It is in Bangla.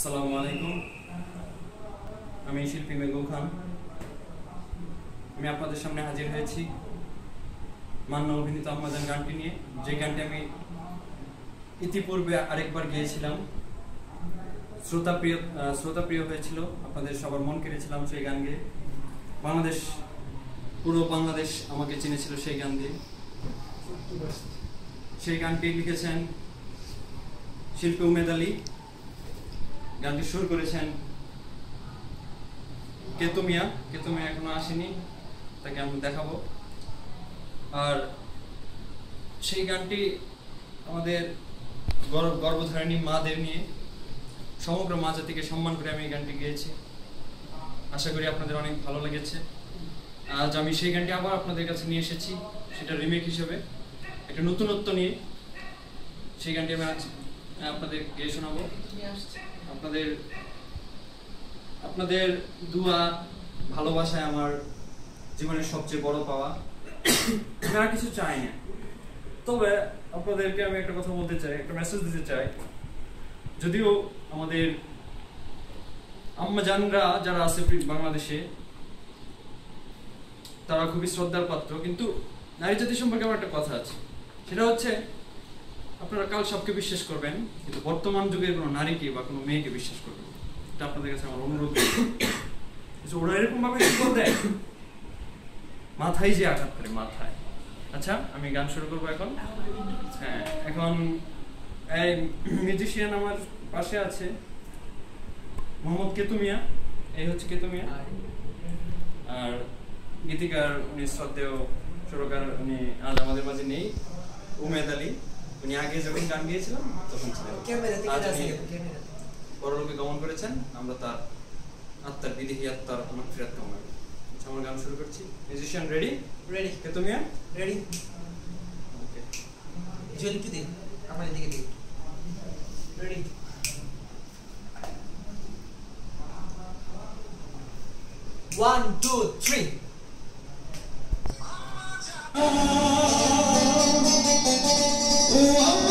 আসসালামু আলাইকুম। আমি শিল্পী মেঘু খান। আমি আপনাদের সামনে হাজির হয়েছি মান্না অভিনীত আম্মাজান গানটি নিয়ে, যে গানটি আমি ইতিপূর্বে আরেকবার গেয়েছিলাম। শ্রোতাপ্রিয় হয়েছিল, আপনাদের সবার মন কেড়েছিলাম সেই গান গেয়ে। পুরো বাংলাদেশ আমাকে চিনেছিল সেই গান দিয়ে। সেই গানটি লিখেছেন শিল্পী উমেদ আলী, গানটি সুর করেছেন কেতুমিয়া এখনো আসেনি, তাকে আমি দেখাবো। আর সেই গানটি আমাদের গর্ভধারিণী মাদের নিয়ে, সমগ্র মা জাতিকে সম্মান করে আমি এই গানটি গেয়েছি। আশা করি আপনাদের অনেক ভালো লেগেছে। আজ আমি সেই গানটি আবার আপনাদের কাছে নিয়ে এসেছি, সেটা রিমেক হিসেবে, একটা নতুনত্ব নিয়ে। সেই গানটি আমি আজ আপনাদের গেয়ে শোনাবো। আপনাদের দুয়া ভালোবাসায় আমার জীবনের সবচেয়ে বড় পাওয়া। আমি আর কিছু চাই না, তবে আপনাদেরকে আমি একটা কথা বলতে চাই, একটা মেসেজ দিতে চাই। যদিও আমাদের আম্মাজানরা যারা আছে বাংলাদেশে, তারা খুবই শ্রদ্ধার পাত্র, কিন্তু নারী জাতি সম্পর্কে আমার একটা কথা আছে। সেটা হচ্ছে, আপনারা কাল সবকে বিশ্বাস করবেন, কিন্তু বর্তমান যুগের কোনো নারীকে বা কোনো মেয়েকে বিশ্বাস করবেন। এটা আপনাদের কাছে আমার অনুরোধ। ওরা এরকম ভাবে দেয়, মাথায় যে আঘাত করে, মাথায়। আচ্ছা, আমি গান শুরু করবো এখন। হ্যাঁ, এখন এই মিউজিশিয়ান আমার পাশে আছে মোহাম্মদ কেতুমিয়া। এই হচ্ছে কেতুমিয়া। আর গীতিকার উনি শ্রদ্ধেয় সুরকার, উনি আজ আমাদের মাঝে নেই, উমেদ আলী। উনি আগে যখন গান গিয়েছিলাম তখন ছিলেন। পরলোকে গমন করেছেন, আমরা তার আত্মার বিদেহী আত্মার মাগফিরাত কামনা করি। আমার গান শুরু করছি। Musician ready? রেডি। কেতুমিয়া রেডি। ওকে, জলদি দিন, আমার দিকে দিন। Ready. One, two, three. Oh,